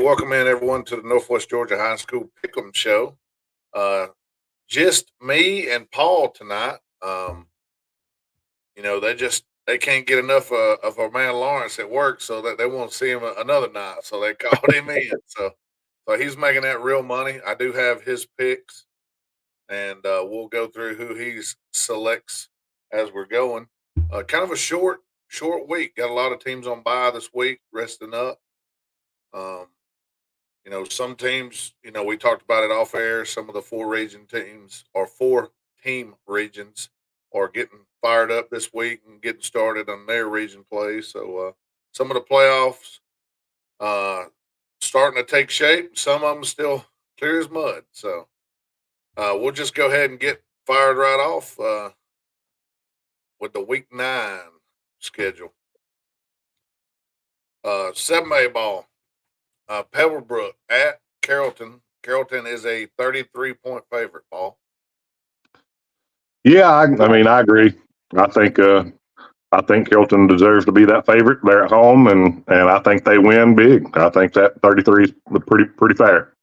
welcome in everyone to the Northwest Georgia High School Pickem show. Uh, just me and Paul tonight. They can't get enough of our man Lawrence at work, so that they want to see him another night. So they called him in. So he's making that real money. I do have his picks, and we'll go through who he selects as we're going. Kind of a short week. Got a lot of teams on bye this week, resting up. Um, some teams, we talked about it off air. Some of the four region teams or four team regions are getting fired up this week and getting started on their region play. So some of the playoffs uh, starting to take shape. Some of them still clear as mud. So we'll just go ahead and get fired right off with the week 9 schedule. 7A ball. Pebblebrook at Carrollton. Carrollton is a 33-point favorite, Paul. Yeah, I agree. I think Carrollton deserves to be that favorite. They're at home, and I think they win big. I think that 33 is pretty fair.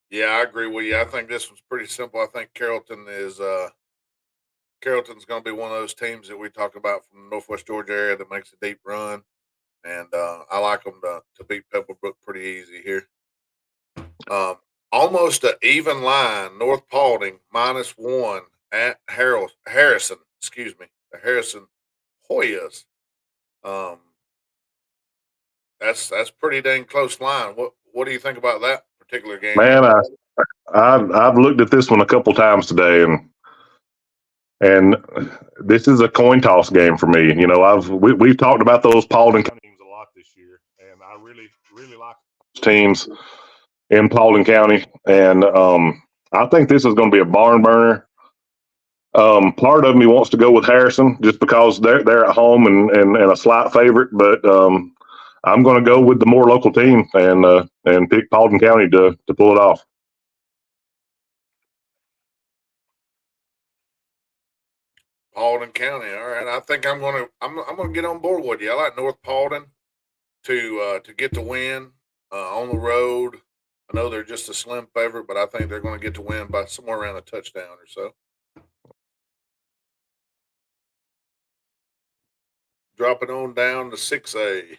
Yeah, I agree with you. I think this one's pretty simple. I think Carrollton's going to be one of those teams that we talk about from the Northwest Georgia area that makes a deep run, and I like them to beat Pebblebrook pretty easy here. Almost an even line. North Paulding -1 at Harrison. Excuse me, the Harrison Hoyas. Um, that's pretty dang close line. What do you think about that particular game? Man, I've looked at this one a couple times today, and this is a coin toss game for me. We've talked about those Paulding teams a lot this year, and I really like those teams in Paulding County, and I think this is going to be a barn burner. Part of me wants to go with Harrison just because they're at home and a slight favorite, but I'm going to go with the more local team and pick Paulding County to pull it off. Paulding County. All right, I think I'm gonna get on board with you. I like North Paulding to get the win on the road. I know they're just a slim favorite, but I think they're going to get the win by somewhere around a touchdown or so. Dropping on down to 6A.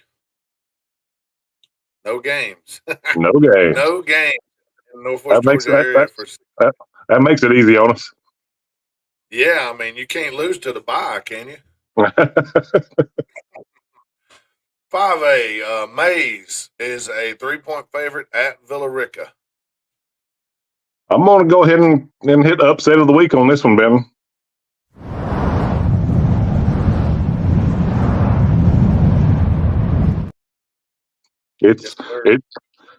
No games. No games. No games in the Northwest Georgia area that makes it easy on us. Yeah, I mean, you can't lose to the bye, can you? 5A, Mays is a 3-point favorite at Villa Rica. I'm going to go ahead and hit upset of the week on this one, Ben.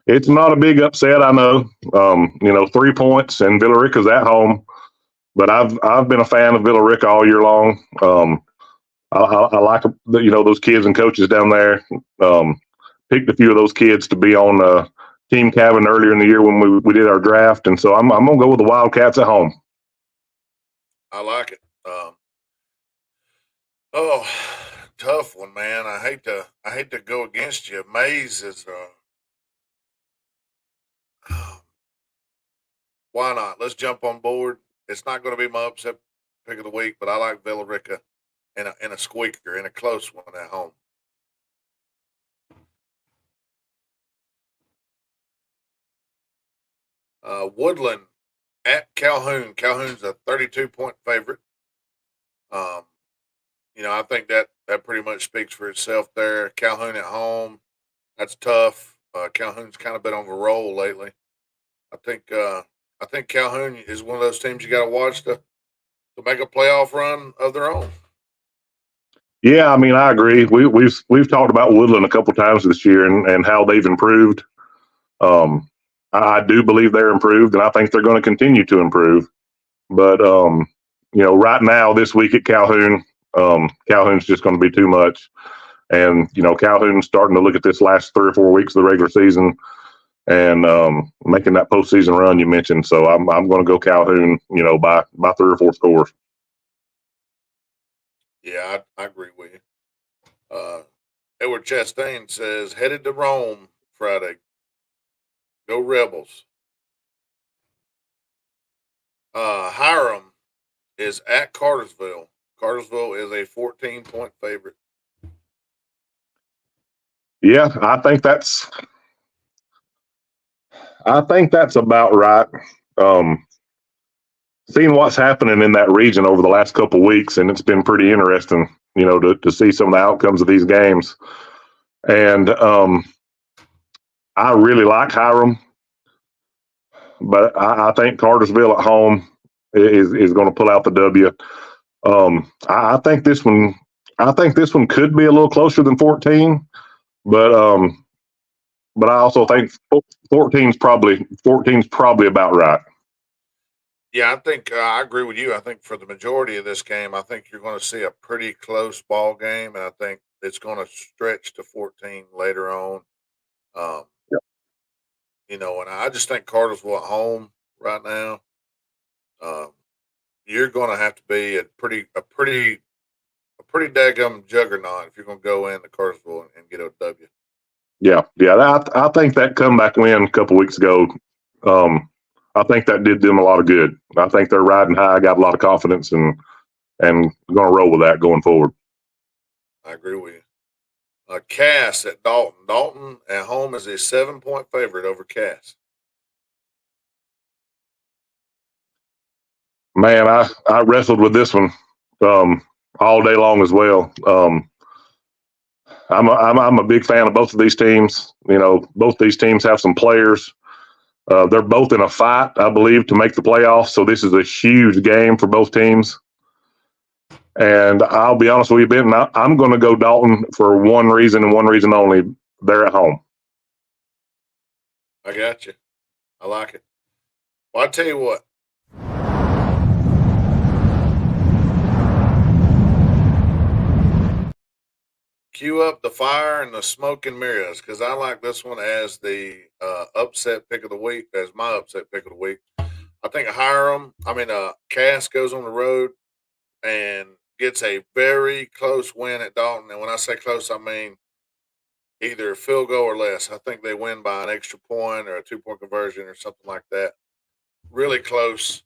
It's not a big upset, I know. 3 points and Villa Rica's at home, but I've been a fan of Villa Rica all year long. I like those kids and coaches down there. Picked a few of those kids to be on Team Cabin earlier in the year when we did our draft, and so I'm gonna go with the Wildcats at home. I like it. Tough one, man. I hate to go against you. Mays is why not? Let's jump on board. It's not going to be my upset pick of the week, but I like Villa Rica in a squeaker, in a close one at home. Woodland at Calhoun. Calhoun's a 32-point favorite. I think that pretty much speaks for itself there. Calhoun at home, that's tough. Calhoun's kind of been on a roll lately. I think Calhoun is one of those teams you got to watch to make a playoff run of their own. Yeah, I agree. We've talked about Woodland a couple times this year and how they've improved. I do believe they're improved, and I think they're going to continue to improve. But right now this week at Calhoun, Calhoun's just going to be too much. And Calhoun's starting to look at this last 3 or 4 weeks of the regular season and making that postseason run you mentioned. So I'm going to go Calhoun, by 3 or 4 scores. Yeah, I agree with you. Edward Chastain says headed to Rome Friday. Go Rebels. Hiram is at Cartersville. Cartersville is a 14-point favorite. Yeah, I think that's about right. Um, Seeing what's happening in that region over the last couple of weeks, and it's been pretty interesting, to see some of the outcomes of these games. And I really like Hiram, but I think Cartersville at home is going to pull out the W. I think this one. I think this one could be a little closer than 14, but I also think 14's probably about right. Yeah, I think I agree with you. I think for the majority of this game, I think you're going to see a pretty close ball game, and I think it's going to stretch to 14 later on. Um, and I just think Cartersville at home right now. Um, you're going to have to be a pretty daggum juggernaut if you're going to go into Cartersville and get a W. Yeah. I think that comeback win a couple weeks ago. I think that did them a lot of good. I think they're riding high, got a lot of confidence, and going to roll with that going forward. I agree with you. Cass at Dalton. Dalton at home is a 7-point favorite over Cass. Man, I wrestled with this one all day long as well. I'm a big fan of both of these teams. Both these teams have some players. They're both in a fight, I believe, to make the playoffs. So this is a huge game for both teams. And I'll be honest with you, Ben, I'm going to go Dalton for one reason and one reason only. They're at home. I got you. I like it. Well, I tell you what. Cue up the fire and the smoke and mirrors because I like this one as the upset pick of the week, as my upset pick of the week. I think Cass goes on the road and gets a very close win at Dalton. And when I say close, I mean either a field goal or less. I think they win by an extra point or a 2-point conversion or something like that. Really close.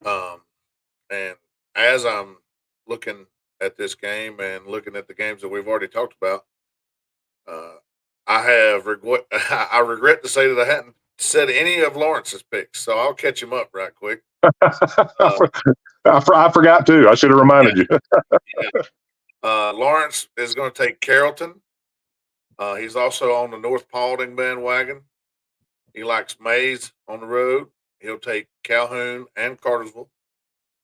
Um, and as I'm looking at this game and looking at the games that we've already talked about, uh, I regret to say that I hadn't said any of Lawrence's picks, so I'll catch him up right quick. Uh, I forgot too. I should have yeah, reminded you. yeah. Lawrence is going to take Carrollton. He's also on the North Paulding bandwagon. He likes Mays on the road. He'll take Calhoun and Cartersville.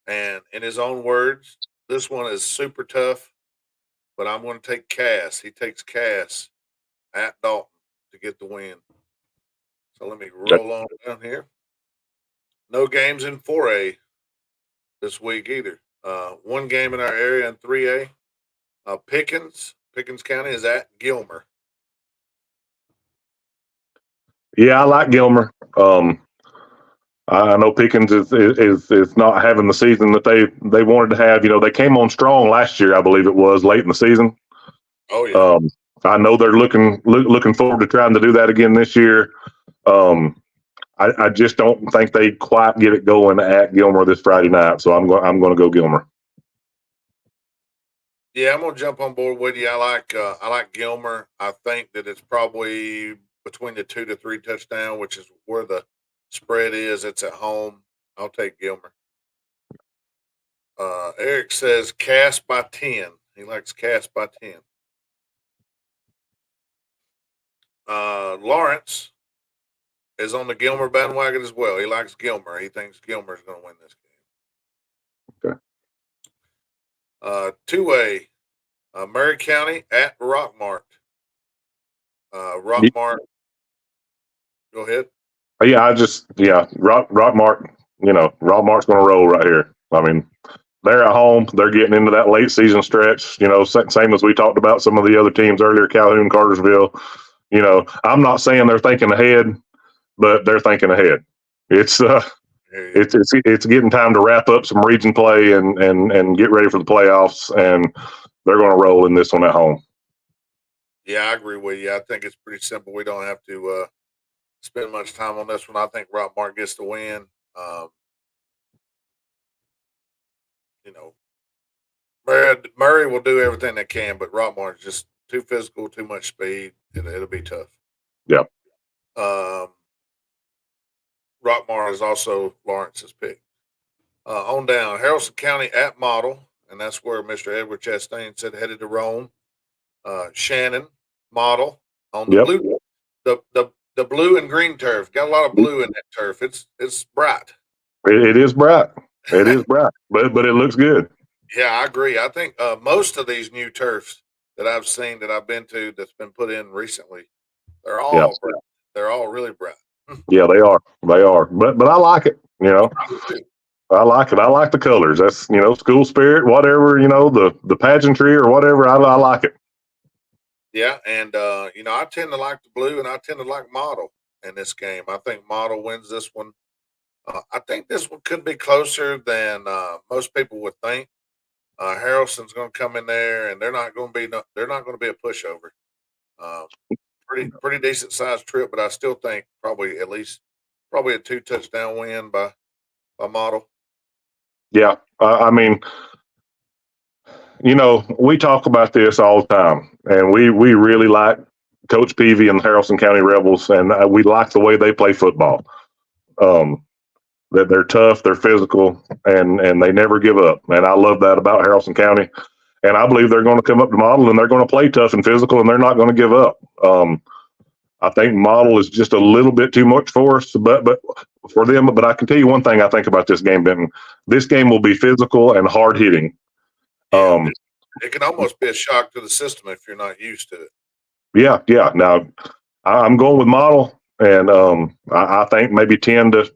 And in his own words, this one is super tough, but I'm going to take Cass. He takes Cass at Dalton to get the win. So let me roll on down here. No games in 4A this week either. One game in our area in 3A. Pickens County is at Gilmer. Yeah, I like Gilmer. I know Pickens is not having the season that they wanted to have. They came on strong last year, I believe it was late in the season. Oh yeah. I know they're looking forward to trying to do that again this year. I just don't think they quite get it going at Gilmer this Friday night. So I'm going to go Gilmer. Yeah, I'm gonna jump on board with you. I like Gilmer. I think that it's probably between the 2 to 3 touchdown, which is where the spread is. It's at home. I'll take Gilmer. Eric says cast by 10. He likes cast by 10. Lawrence is on the Gilmer bandwagon as well. He likes Gilmer. He thinks Gilmer is going to win this game. Okay. 2A, Murray County at Rockmart. Rockmart. Go ahead. Rockmart. Rockmart's going to roll right here. I mean, they're at home. They're getting into that late season stretch. Same as we talked about some of the other teams earlier, Calhoun, Cartersville. I'm not saying they're thinking ahead, but they're thinking ahead. It's getting time to wrap up some region play and get ready for the playoffs, and they're going to roll in this one at home. Yeah, I agree with you. I think it's pretty simple. We don't have to spend much time on this one. I think Rockmart gets the win. Um, you know, Murray will do everything they can, but Rockmart is just too physical, too much speed. It'll be tough. Yeah. Um, Rockmart is also Lawrence's pick. On down, Haralson County at Model, and that's where Mr. Edward Chastain said headed to Rome. Shannon Model on the Yep. blue, the blue and green turf. Got a lot of blue in that turf. It's bright. It is bright. It is bright, but it looks good. Yeah, I agree. I think most of these new turfs that I've seen that I've been to that's been put in recently, they're Yeah. all bright. They're all really bright. Yeah, they are. They are. But I like it. You know, I like it. I like the colors. That's, you know, school spirit, whatever, you know, the pageantry or whatever. I like it. Yeah, and I tend to like the blue, and I tend to like Model in this game. I think Model wins this one. I think this one could be closer than most people would think. Harrelson's going to come in there, and they're not going to be they're not going to be a pushover. Um, pretty decent sized trip, but I still think probably at least probably a 2 touchdown win by Model. Yeah. I mean, you know, we talk about this all the time, and we really like Coach Peavy and the Haralson County Rebels, and we like the way they play football. That they're tough, they're physical, and they never give up. And I love that about Haralson County. And I believe they're going to come up to Model, and they're going to play tough and physical, and they're not going to give up. I think Model is just a little bit too much for us, but for them. But I can tell you one thing I think about this game, Benton. This game will be physical and hard hitting. Yeah, it can almost be a shock to the system if you're not used to it. Yeah. Now I'm going with Model, and I think maybe 10 to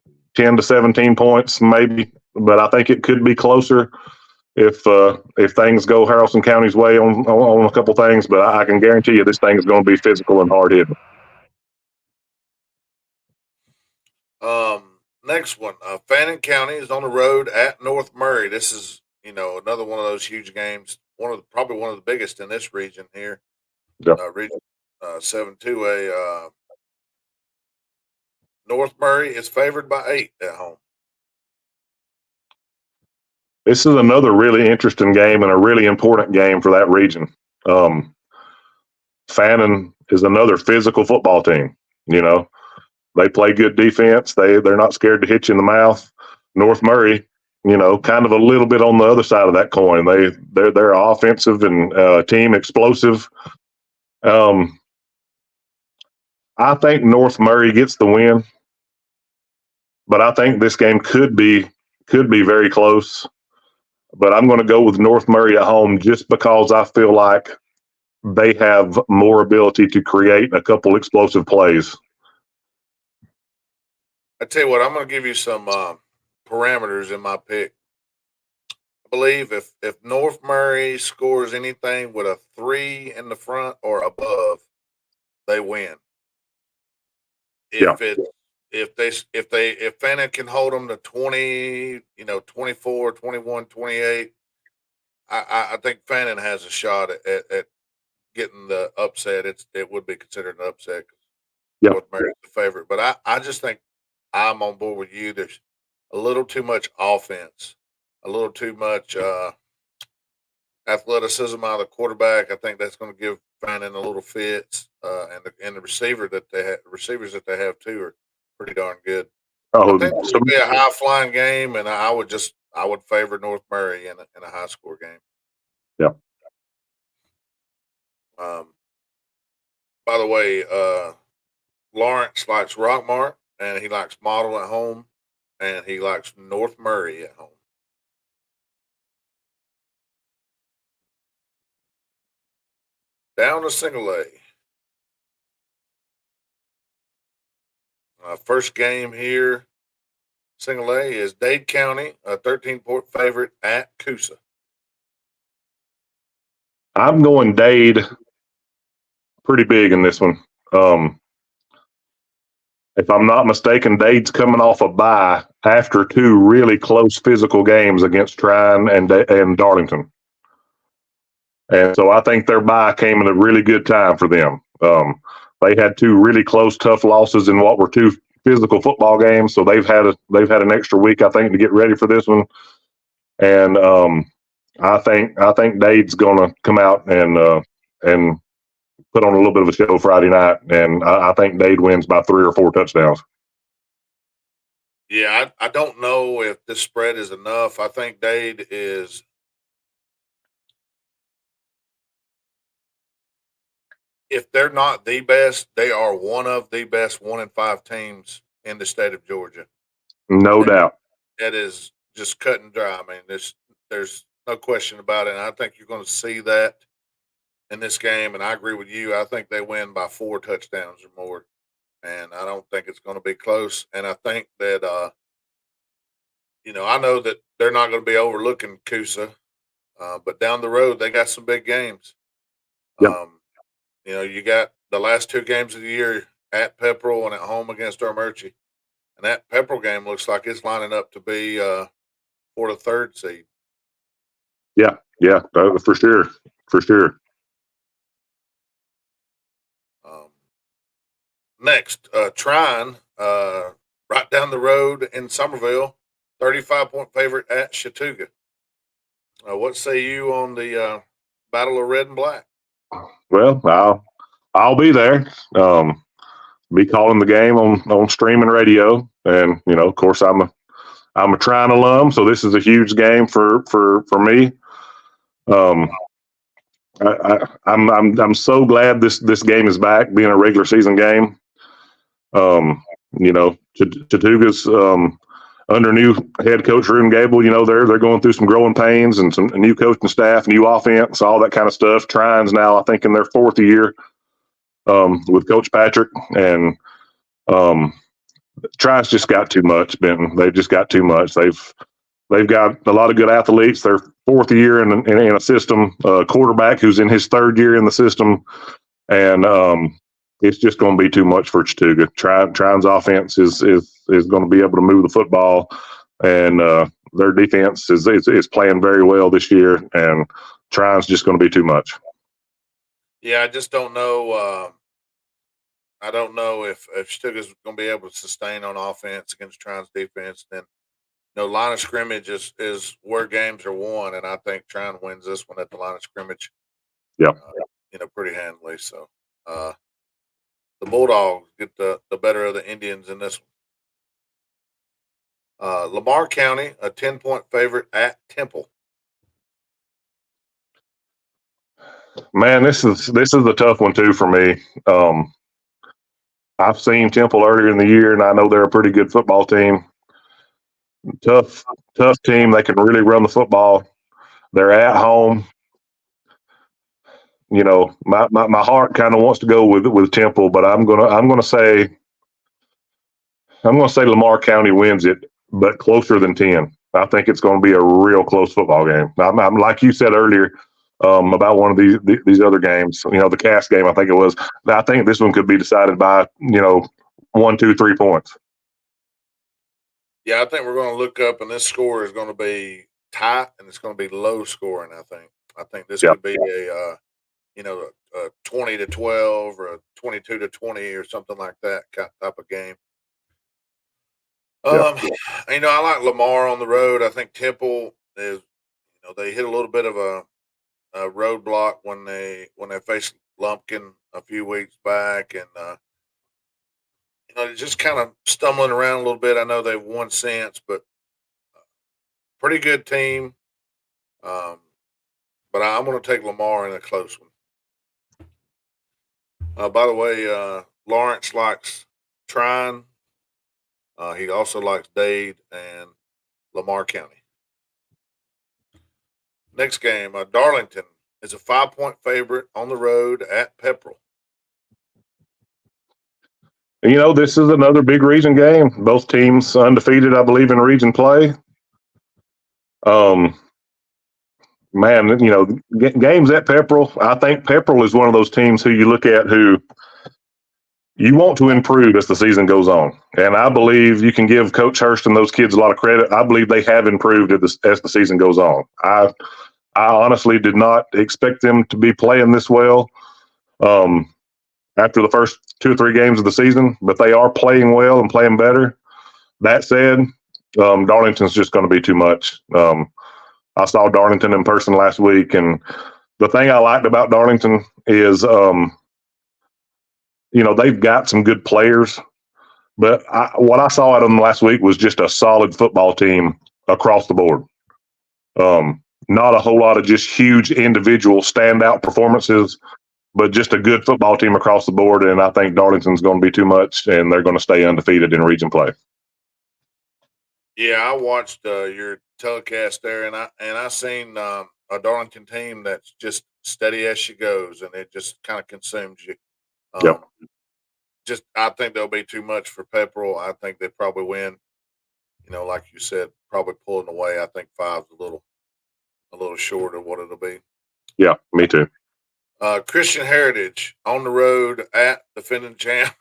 17 points, maybe, but I think it could be closer if things go Haralson County's way on a couple things. But I can guarantee you this thing is going to be physical and hard hitting. Next one, Fannin County is on the road at North Murray. This is another one of those huge games. Probably one of the biggest in this region here. Yeah. Region 7-2A. North Murray is favored by 8 at home. This is another really interesting game and a really important game for that region. Fannin is another physical football team. You know, they play good defense. They're not scared to hit you in the mouth. North Murray, you know, kind of a little bit on the other side of that coin. They're offensive and team explosive. I think North Murray gets the win, but I think this game could be very close. But I'm going to go with North Murray at home just because I feel like they have more ability to create a couple explosive plays. I tell you what, I'm going to give you some parameters in my pick. I believe if North Murray scores anything with a 3 in the front or above, they win. If Fannin can hold them to 20, 24, 21, 28, I think Fannin has a shot at getting the upset. It would be considered an upset. Yeah. North Mary's the favorite, but I just think I'm on board with you. There's a little too much offense, a little too much athleticism out of the quarterback. I think that's going to give Fannin a little fits, and the receivers that they have too are pretty darn good. I think it would be a high flying game, and I would favor North Murray in a high score game. Yeah. By the way, Lawrence likes Rockmart, and he likes Model at home, and he likes North Murray at home. Down to single A. First game here, single A, is Dade County, a 13-point favorite at Coosa. I'm going Dade pretty big in this one. If I'm not mistaken, Dade's coming off a bye after 2 really close physical games against Trine and Darlington. And so I think their bye came at a really good time for them. They had two really close, tough losses in what were two physical football games, so they've had an extra week, I think, to get ready for this one. And I think Dade's going to come out and put on a little bit of a show Friday night, and I think Dade wins by 3 or 4 touchdowns. Yeah, I don't know if this spread is enough. I think Dade is. If they're not the best, they are one of the best 1-5 teams in the state of Georgia. No doubt. It is just cut and dry. I mean, there's no question about it. And I think you're going to see that in this game. And I agree with you. I think they win by 4 touchdowns or more. And I don't think it's going to be close. And I think that, I know that they're not going to be overlooking Coosa, but down the road, they got some big games. Yep. You got the last 2 games of the year at Pepperell and at home against Armurchie. And that Pepperell game looks like it's lining up to be for the 3rd seed. Yeah, for sure. Next, Trine, right down the road in Summerville, 35-point favorite at Chattooga. What say you on the Battle of Red and Black? Well, I'll be there. Be calling the game on streaming radio, and of course I'm a Trine alum, so this is a huge game for me. I'm so glad this game is back, being a regular season game. Chattooga's under new head coach Rune Gable. They're going through some growing pains and some new coaching staff, new offense, all that kind of stuff. Trine's now, I think, in their 4th year with Coach Patrick, and Trine's just got too much, Benton. They've just got too much. They've got a lot of good athletes. Their 4th year in a system, quarterback who's in his 3rd year in the system, and it's just going to be too much for Chattooga. Trine's offense is going to be able to move the football, and their defense is playing very well this year, and Trine's just going to be too much. Yeah, I just don't know. I don't know if Chattooga's going to be able to sustain on offense against Trine's defense. Then, line of scrimmage is where games are won, and I think Trine wins this one at the line of scrimmage. Yeah, pretty handily. So, the Bulldogs get the better of the Indians in this one. Lamar County, a 10-point favorite at Temple. Man, this is a tough one too for me. I've seen Temple earlier in the year, and I know they're a pretty good football team. Tough team. They can really run the football. They're at home. My heart kind of wants to go with Temple, but I'm gonna say Lamar County wins it, but closer than 10. I think it's going to be a real close football game. I'm like you said earlier about one of these other games. The Cass game, I think it was. I think this one could be decided by 1, 2, 3 points. Yeah, I think we're going to look up, and this score is going to be tight, and it's going to be low scoring. I think this could be a 20-12 or a 22-20 or something like that type of game. I like Lamar on the road. I think Temple is, they hit a little bit of a roadblock when they faced Lumpkin a few weeks back, and just kind of stumbling around a little bit. I know they've won since, but pretty good team. But I'm going to take Lamar in a close one. By the way, Lawrence likes Trine. He also likes Dade and Lamar County. Next game, Darlington is a 5-point favorite on the road at Pepperell. This is another big region game. Both teams undefeated, I believe, in region play. Games at Pepperell. I think Pepperell is one of those teams who you look at who you want to improve as the season goes on. And I believe you can give Coach Hurst and those kids a lot of credit. I believe they have improved as the season goes on. I honestly did not expect them to be playing this well. after the first 2 or 3 games of the season, but they are playing well and playing better. That said, Darlington's just going to be too much. I saw Darlington in person last week, and the thing I liked about Darlington is, they've got some good players, but what I saw out of them last week was just a solid football team across the board. Not a whole lot of just huge individual standout performances, but just a good football team across the board. And I think Darlington's going to be too much, and they're going to stay undefeated in region play. Yeah, I watched your telecast there, and I seen a Darlington team that's just steady as she goes, and it just kind of consumes you. Yep. Um, just I think they'll be too much for Pepperell. I think they probably win. Like you said, probably pulling away. I think five's a little short of what it'll be. Yeah, me too. Christian Heritage on the road at defending champ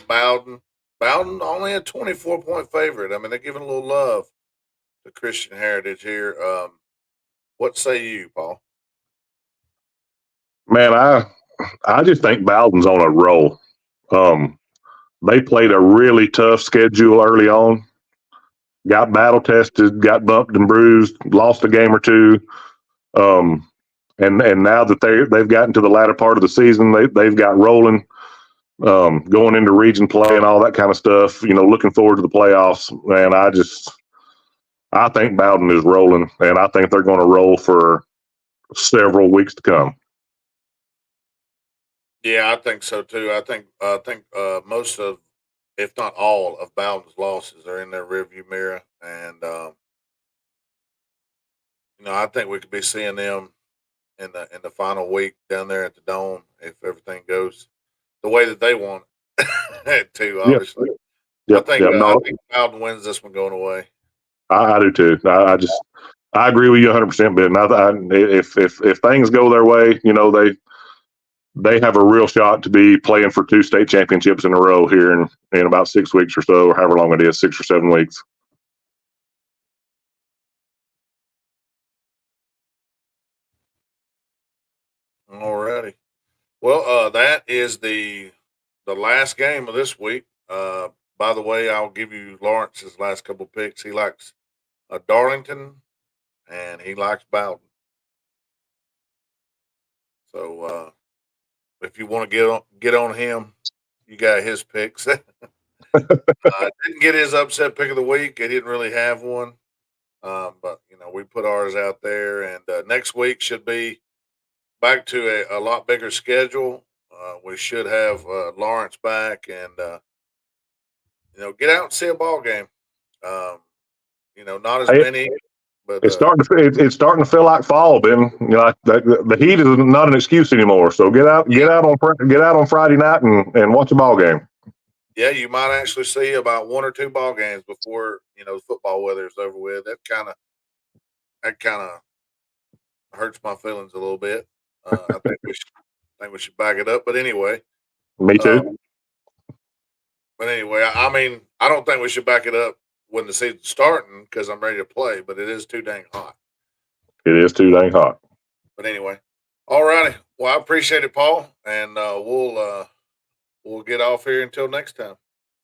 Bowden. Bowden only a 24-point favorite. I mean, they're giving a little love to Christian Heritage here. What say you, Paul? Man, I just think Bowden's on a roll. They played a really tough schedule early on. Got battle tested, got bumped and bruised, lost a game or two. And now that they've gotten to the latter part of the season, they've got rolling, going into region play and all that kind of stuff. Looking forward to the playoffs. And I think Bowden is rolling, and I think they're going to roll for several weeks to come. Yeah, I think so too. I think most of, if not all, of Bowden's losses are in their rearview mirror, and I think we could be seeing them in the final week down there at the Dome if everything goes the way that they want it to. Yep. Obviously, Yep. Yep. I No, think Bowden wins this one going away. I do too. I agree with you 100%, Ben. If things go their way, they have a real shot to be playing for 2 state championships in a row here in about 6 weeks or so, or however long it is, 6 or 7 weeks. Alrighty. Well, that is the last game of this week. By the way, I'll give you Lawrence's last couple picks. He likes Darlington, and he likes Bowden. So if you want to get on him, you got his picks. Didn't get his upset pick of the week. He didn't really have one, but we put ours out there, and next week should be back to a lot bigger schedule. We should have Lawrence back, and get out and see a ball game. Not as Hey, many, but it's starting to feel like fall, Ben. The heat is not an excuse anymore. So get out on Friday night and watch a ball game. yeah, you might actually see about 1 or 2 ball games before the football weather is over with. That kind of hurts my feelings a little bit. I think we should back it up. But anyway, Me too. I mean, I don't think we should back it up when the season's starting because I'm ready to play. But it is too dang hot. It is too dang hot. But anyway, all righty. Well, I appreciate it, Paul, and we'll get off here until next time.